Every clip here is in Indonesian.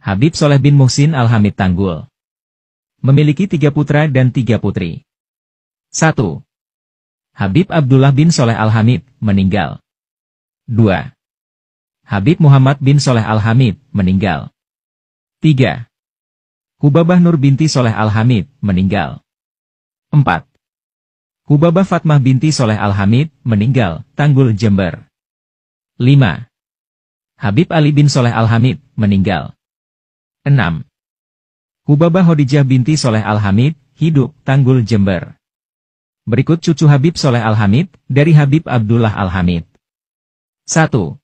Habib Soleh bin Muhsin Al-Hamid Tanggul. Memiliki 3 putra dan 3 putri. 1. Habib Abdullah bin Soleh Al-Hamid, meninggal. 2. Habib Muhammad bin Soleh Al-Hamid, meninggal. 3. Hubabah Nur binti Soleh Al-Hamid, meninggal. 4. Hubabah Fatmah binti Soleh Al-Hamid, meninggal, Tanggul, Jember. 5. Habib Ali bin Soleh Al-Hamid, meninggal. 6. Hubabah Khadijah binti Soleh Al-Hamid, hidup, Tanggul, Jember. Berikut cucu Habib Soleh Al-Hamid, dari Habib Abdullah Al-Hamid. 1.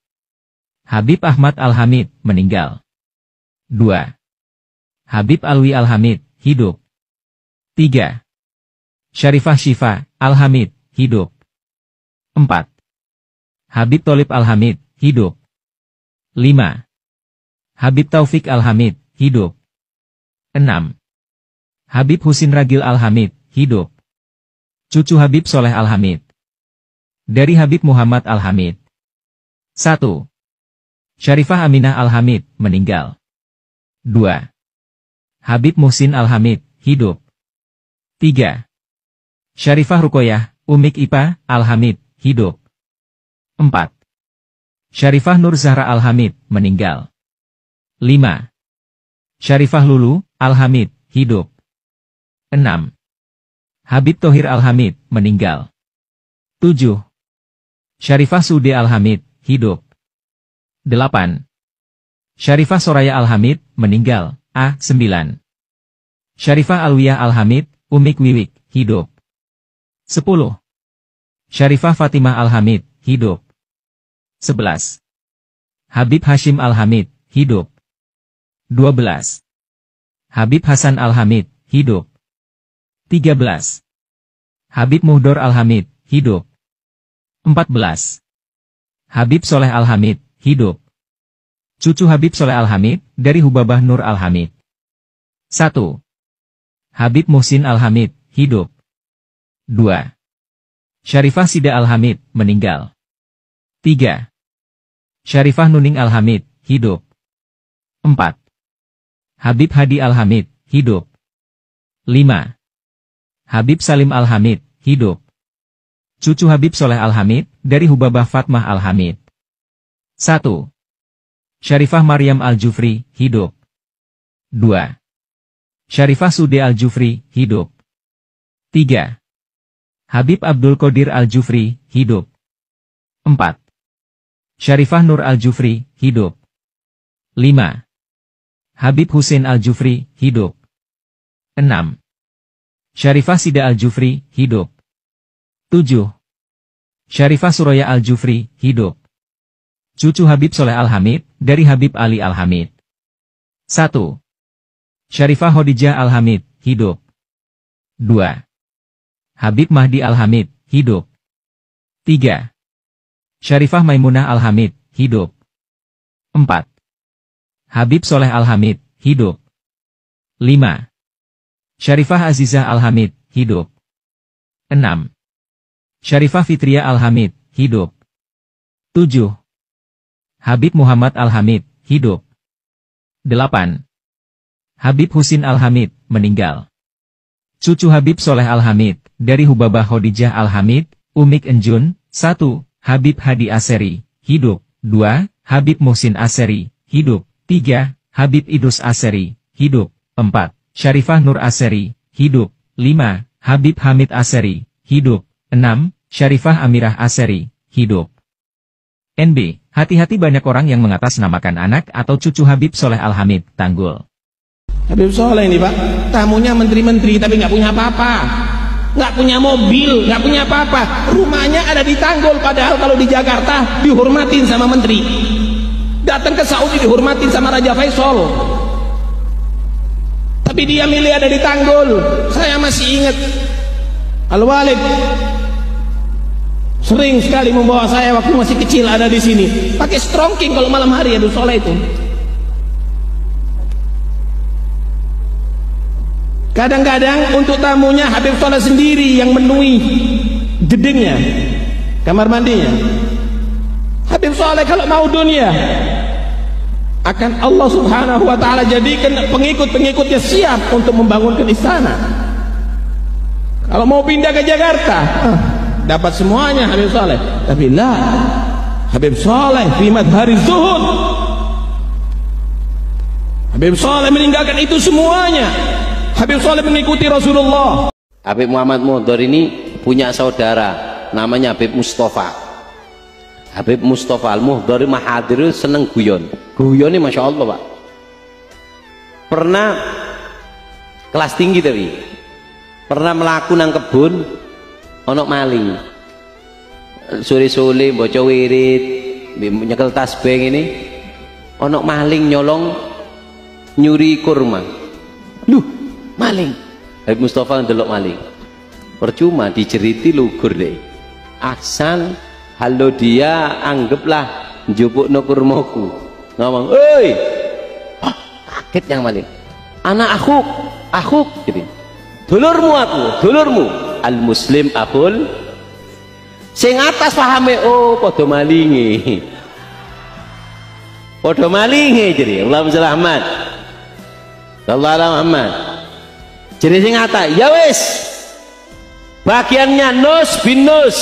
Habib Ahmad Al-Hamid, meninggal. 2. Habib Alwi Al-Hamid, hidup. 3. Syarifah Syifa Al-Hamid, hidup. 4. Habib Tholib Al-Hamid, hidup. 5. Habib Taufik Al-Hamid, hidup. 6. Habib Husin Ragil Al-Hamid, hidup. Cucu Habib Soleh Al-Hamid. Dari Habib Muhammad Al-Hamid. 1. Syarifah Aminah Al-Hamid, meninggal. 2. Habib Muhsin Al-Hamid, hidup. 3. Syarifah Rukoyah, Umik Ipa, Al-Hamid, hidup. 4. Syarifah Nur Zahra Al-Hamid, meninggal. 5. Syarifah Lulu, Al-Hamid, hidup. 6. Habib Thohir Al-Hamid, meninggal. 7. Syarifah Sude Al-Hamid, hidup. 8. Syarifah Soraya Al-Hamid, meninggal, A9. Syarifah Alwiyah Al-Hamid, Umik Wiwik, hidup. 10. Syarifah Fatimah Al-Hamid, hidup. 11. Habib Hashim Al-Hamid, hidup. 12. Habib Hasan Al-Hamid, hidup. 13. Habib Muhdor Al-Hamid, hidup. 14. Habib Soleh Al-Hamid, hidup. Cucu Habib Soleh Al-Hamid, dari Hubabah Nur Al-Hamid. 1. Habib Muhsin Al-Hamid, hidup. 2. Syarifah Sida Al-Hamid, meninggal. 3. Syarifah Nuning Al-Hamid, hidup. 4. Habib Hadi Al-Hamid, hidup. 5. Habib Salim Al-Hamid, hidup. Cucu Habib Soleh Al-Hamid, dari Hubabah Fatmah Al-Hamid. 1. Syarifah Maryam Al-Jufri, hidup. 2. Syarifah Sude Al-Jufri, hidup. 3. Habib Abdul Qadir Al-Jufri, hidup. 4. Syarifah Nur Al-Jufri, hidup. 5. Habib Husin Al-Jufri, hidup. 6. Syarifah Sida Al-Jufri, hidup. 7. Syarifah Suraya Al-Jufri, hidup. Cucu Habib Soleh Al-Hamid, dari Habib Ali Al-Hamid. 1. Syarifah Khadijah Al-Hamid, hidup. 2. Habib Mahdi Al-Hamid, hidup. 3. Syarifah Maimunah Al-Hamid, hidup. 4. Habib Soleh Al-Hamid, hidup. 5. Syarifah Azizah Al-Hamid, hidup. 6. Syarifah Fitria Al-Hamid, hidup. 7. Habib Muhammad Al-Hamid, hidup. 8. Habib Husin Al-Hamid, meninggal. Cucu Habib Soleh Al-Hamid, dari Hubabah Khadijah Al-Hamid, Umik Enjun. 1. Habib Hadi Aseri, hidup. 2. Habib Muhsin Aseri, hidup. 3. Habib Idrus Aseri, hidup. 4. Syarifah Nur Aseri, hidup. 5. Habib Hamid Aseri, hidup. 6. Syarifah Amirah Aseri, hidup. NB, hati-hati banyak orang yang mengatasnamakan anak atau cucu Habib Soleh Al-Hamid, Tanggul. Habib Soleh ini Pak, tamunya menteri-menteri tapi nggak punya apa-apa. Nggak punya mobil, nggak punya apa-apa. Rumahnya ada di Tanggul, padahal kalau di Jakarta dihormatin sama menteri. Datang ke Saudi dihormatin sama Raja Faisal. Tapi dia milih ada di Tanggul. Saya masih ingat Al-Walid sering sekali membawa saya waktu masih kecil ada di sini. Pakai strongking kalau malam hari Habib Soleh itu. Kadang-kadang untuk tamunya Habib Soleh sendiri yang memenuhi jedingnya, kamar mandinya. Habib Soleh kalau mau dunia akan Allah Subhanahu wa ta'ala jadikan pengikut-pengikutnya siap untuk membangunkan istana. Kalau mau pindah ke Jakarta, dapat semuanya Habib Saleh. Tapi Habib Saleh fi madhari zuhud. Habib Saleh meninggalkan itu semuanya. Habib Saleh mengikuti Rasulullah. Habib Muhammad Mudhor ini punya saudara namanya Habib Mustafa. Habib Mustafa Al-Muhdhar Mahadir seneng guyon. Guyonnya Masya Allah Pak. Pernah kelas tinggi tapi pernah melaku nang kebun onok maling. Sore-sore baca wirid, nyekel tasbih ini onok maling nyolong nyuri kurma. Loh, maling. Habib Mustafa ndelok maling. Percuma diceriti lugur deh. Asal halo dia anggaplah njupukno kurmaku. Ngomong, "Oi!" Kaget yang maling. Anak aku gitu. Dulurmu aku, dulurmu. Al-muslim akul. Sing atas pahame, oh padha malinge. Padha malinge jadi. Allahumma shalli Muhammad. Sallallahu alaihi Muhammad. Jadi sing atas, ya wis. Bagiannya nus bin nus.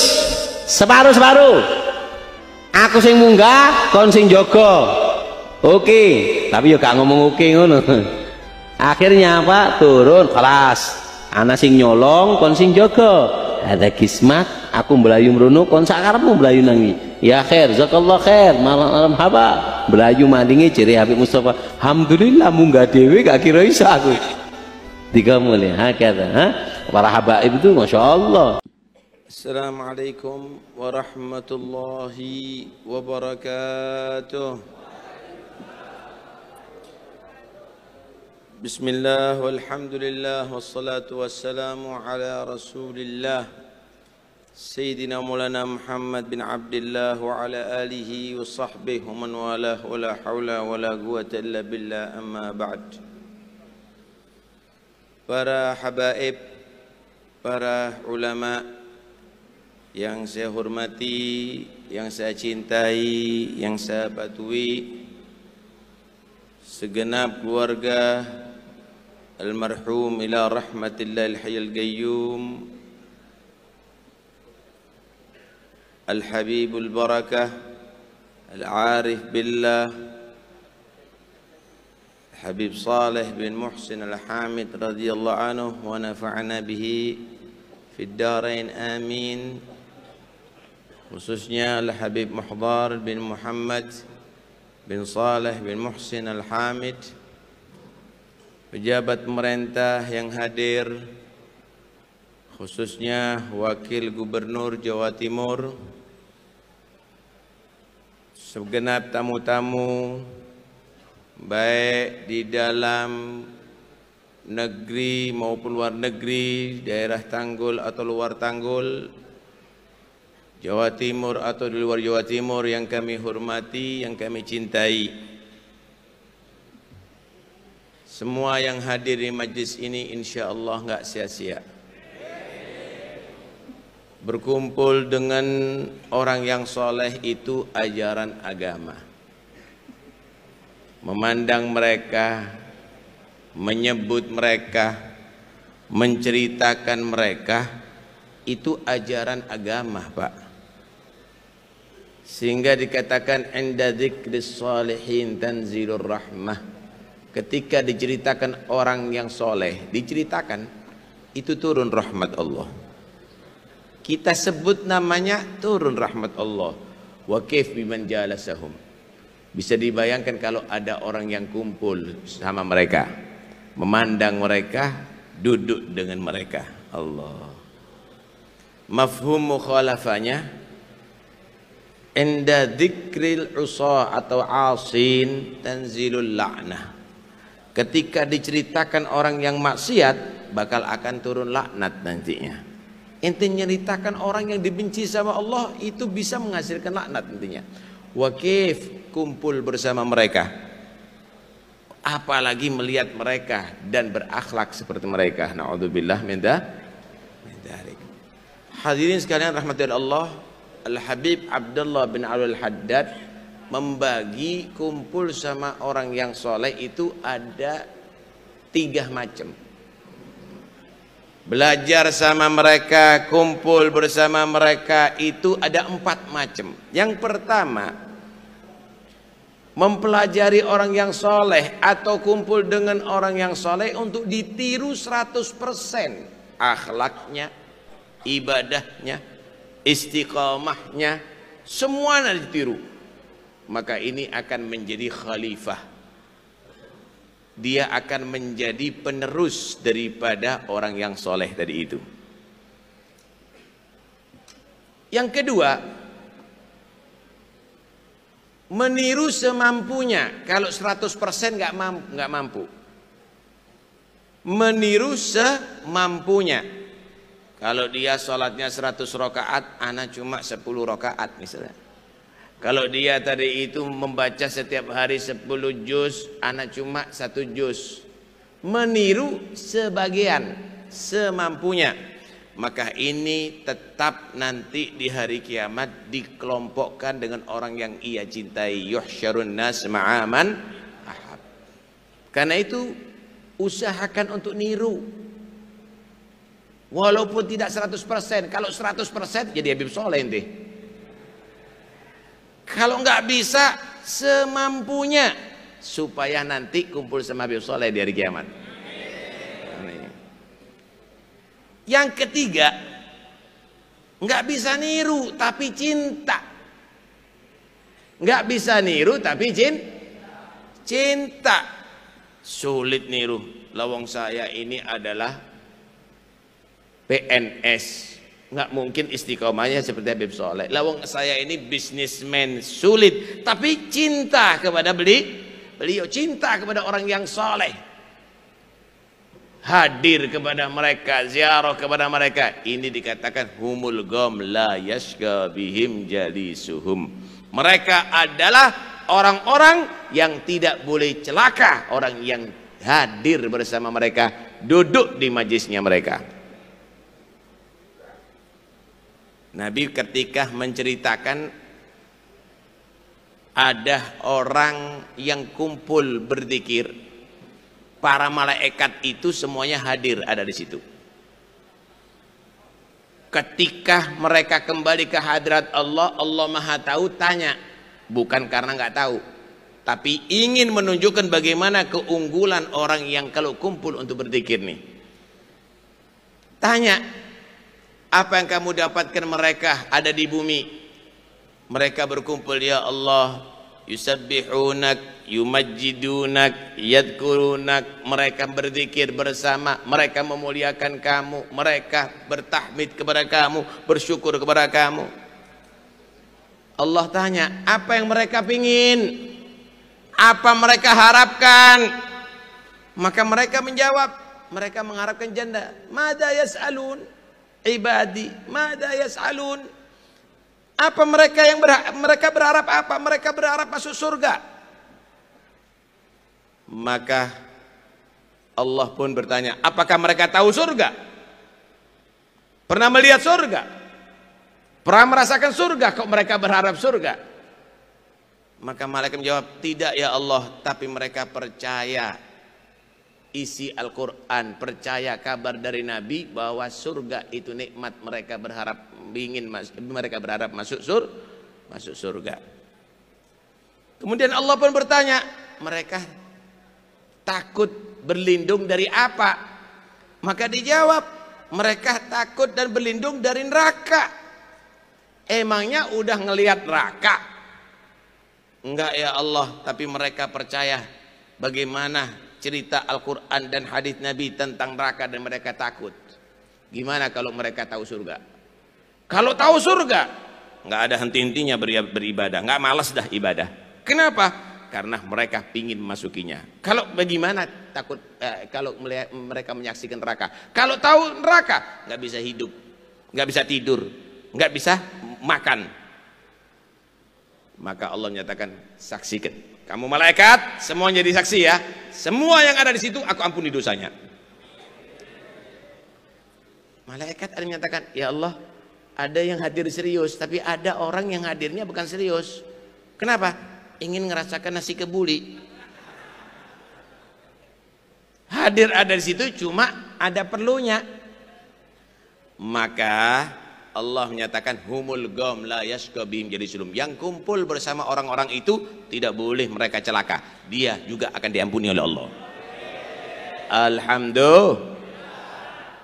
Separuh-separuh. Aku sing munggah, kon sing jaga. Oke, tapi yo gak ngomong oke ngono. Akhirnya apa? Turun kelas. Ana sing nyolong, kon sing jaga. Ada kismat, aku melayu mrono, kon sak karepmu melayu nangi. Ya khair, jazakallah khair. Malam haba. Melayu malinge jere Habib Mustafa. Alhamdulillah munggah dhewe gak kira iso aku. Tiga mulai hakata, ha? Para habaib itu Masya Allah. Assalamualaikum warahmatullahi wabarakatuh. Bismillah walhamdulillah wassalatu wassalamu ala rasulillah Sayyidina Maulana Muhammad bin Abdullah wa ala alihi wa sahbihi wa man walah wa la hawla wa la quwwata illa billah amma ba'd. Para habaib, para ulama yang saya hormati, yang saya cintai, yang saya patuhi, segenap keluarga almarhum ila rahmatillah al-hayyul qayyum al-habibul barakah al-arif billah Habib Saleh bin Muhsin Al-Hamid radhiyallahu anhu wa nafa'ana bihi fid darain amin. Khususnya Al-Habib Muhdhar bin Muhammad bin Saleh bin Muhsin Al-Hamid, pejabat pemerintah yang hadir, khususnya Wakil Gubernur Jawa Timur, segenap tamu-tamu baik di dalam negeri maupun luar negeri, daerah Tanggul atau luar Tanggul, Jawa Timur atau di luar Jawa Timur yang kami hormati, yang kami cintai. Semua yang hadir di majlis ini insya Allah nggak sia-sia. Berkumpul dengan orang yang soleh itu ajaran agama. Memandang mereka, menyebut mereka, menceritakan mereka, itu ajaran agama, Pak. Sehingga dikatakan inda dzikris shalihin tanzilur rahmah. Ketika diceritakan orang yang soleh, diceritakan, itu turun rahmat Allah. Kita sebut namanya, turun rahmat Allah. Wa kaif biman jalasahum. Bisa dibayangkan kalau ada orang yang kumpul sama mereka, memandang mereka, duduk dengan mereka. Allah. Mafhum mukhalafahnya, inda dzikril usa atau asin tanzilul la'nah. Ketika diceritakan orang yang maksiat, bakal akan turun laknat nantinya. Intinya ceritakan orang yang dibenci sama Allah, itu bisa menghasilkan laknat nantinya. Wakif, kumpul bersama mereka, apalagi melihat mereka dan berakhlak seperti mereka. Na'udzubillah min dzalik. Hadirin sekalian rahmatullahi Allah, Al-Habib Abdullah bin Abdul Haddad membagi kumpul sama orang yang soleh itu ada 3 macam. Belajar sama mereka, kumpul bersama mereka itu ada 4 macam. Yang pertama, mempelajari orang yang soleh atau kumpul dengan orang yang soleh untuk ditiru 100%. Akhlaknya, ibadahnya, istiqamahnya, semua ditiru. Maka ini akan menjadi khalifah. Dia akan menjadi penerus daripada orang yang soleh tadi itu. Yang kedua, meniru semampunya. Kalau 100% nggak mampu. Meniru semampunya. Kalau dia sholatnya 100 rakaat, ana cuma 10 rakaat misalnya. Kalau dia tadi itu membaca setiap hari 10 juz, ana cuma 1 juz. Meniru sebagian, semampunya. Maka ini tetap nanti di hari kiamat dikelompokkan dengan orang yang ia cintai. Yuhsyarun nas ma'aman ahab. Karena itu usahakan untuk niru. Walaupun tidak 100%. Kalau 100% jadi Habib Soleh ente. Kalau nggak bisa semampunya supaya nanti kumpul sama Habib Soleh di hari kiamat. Yang ketiga, nggak bisa niru tapi cinta. Nggak bisa niru tapi cinta. Sulit niru. Lawang saya ini adalah PNS. Nggak mungkin istiqomahnya seperti Habib Soleh. Lawang saya ini bisnismen, sulit. Tapi cinta kepada beliau, cinta kepada orang yang soleh. Hadir kepada mereka, ziarah kepada mereka. Ini dikatakan humul gom la yashqa bihim jalisuhum. Mereka adalah orang-orang yang tidak boleh celaka, orang yang hadir bersama mereka, duduk di majlisnya mereka. Nabi ketika menceritakan ada orang yang kumpul berzikir, para malaikat itu semuanya hadir ada di situ. Ketika mereka kembali ke hadrat Allah, Allah Maha Tahu tanya, bukan karena nggak tahu, tapi ingin menunjukkan bagaimana keunggulan orang yang kalau kumpul untuk berzikir nih. Tanya, apa yang kamu dapatkan mereka ada di bumi? Mereka berkumpul, ya Allah, yusabbihunak, yumajjidunak, yadkurunak. Mereka berzikir bersama, mereka memuliakan kamu, mereka bertahmid kepada kamu, bersyukur kepada kamu. Allah tanya, apa yang mereka pingin? Apa mereka harapkan? Maka mereka menjawab, mereka mengharapkan jannah. Mada yas'alun ibadi, mada yas'alun. Apa mereka yang mereka berharap apa? Mereka berharap masuk surga. Maka Allah pun bertanya, apakah mereka tahu surga? Pernah melihat surga? Pernah merasakan surga? Kok mereka berharap surga? Maka malaikat menjawab, tidak ya Allah, tapi mereka percaya isi Al-Quran, percaya kabar dari Nabi bahwa surga itu nikmat, mereka berharap mereka berharap masuk surga. Kemudian Allah pun bertanya, mereka takut berlindung dari apa? Maka dijawab, mereka takut dan berlindung dari neraka. Emangnya udah ngelihat neraka? Enggak ya Allah, tapi mereka percaya bagaimana cerita Al-Quran dan hadis Nabi tentang neraka dan mereka takut. Gimana kalau mereka tahu surga? Kalau tahu surga, nggak ada henti-hentinya beribadah, nggak malas dah ibadah. Kenapa? Karena mereka pingin masukinya. Kalau bagaimana takut kalau mereka menyaksikan neraka? Kalau tahu neraka, nggak bisa hidup, nggak bisa tidur, nggak bisa makan. Maka Allah menyatakan, saksikan. Kamu malaikat, semua jadi saksi ya. Semua yang ada di situ, aku ampuni dosanya. Malaikat ada menyatakan, ya Allah, ada yang hadir serius, tapi ada orang yang hadirnya bukan serius. Kenapa? ingin ngerasakan nasi kebuli. Hadir ada di situ cuma ada perlunya. Maka Allah menyatakan humul gom la yashkabim, jadi sulum yang kumpul bersama orang-orang itu tidak boleh mereka celaka, dia juga akan diampuni oleh Allah. Alhamdulillah.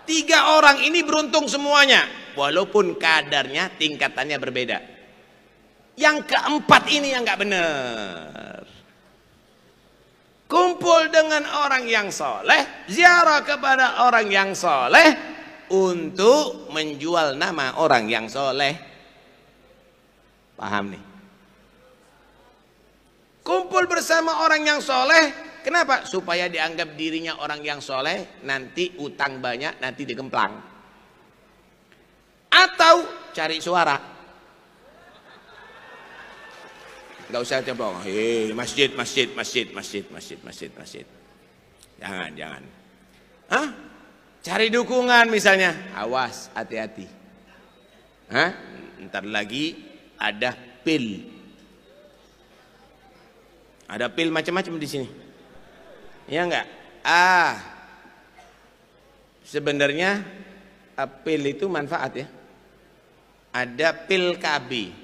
3 orang ini beruntung semuanya, walaupun kadarnya tingkatannya berbeda. Yang keempat ini yang nggak benar. Kumpul dengan orang yang soleh, ziarah kepada orang yang soleh untuk menjual nama orang yang soleh. Paham nih? Kumpul bersama orang yang soleh, kenapa? Supaya dianggap dirinya orang yang soleh, nanti utang banyak, nanti dikemplang. Atau cari suara. Gak usah coba, masjid. Jangan. Hah? Cari dukungan misalnya, awas, hati-hati. Hah? Ntar lagi ada pil. Ada pil macam-macam di sini. Ya enggak? Sebenarnya pil itu manfaat ya. Ada pil KB.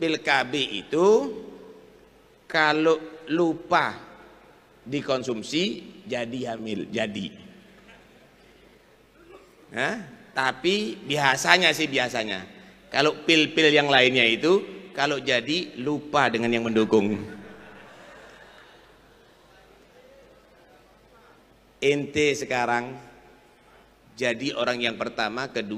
Pil KB itu kalau lupa dikonsumsi jadi hamil, jadi. Nah, tapi biasanya kalau pil-pil yang lainnya itu kalau jadi lupa dengan yang mendukung. Ente sekarang jadi orang yang pertama, kedua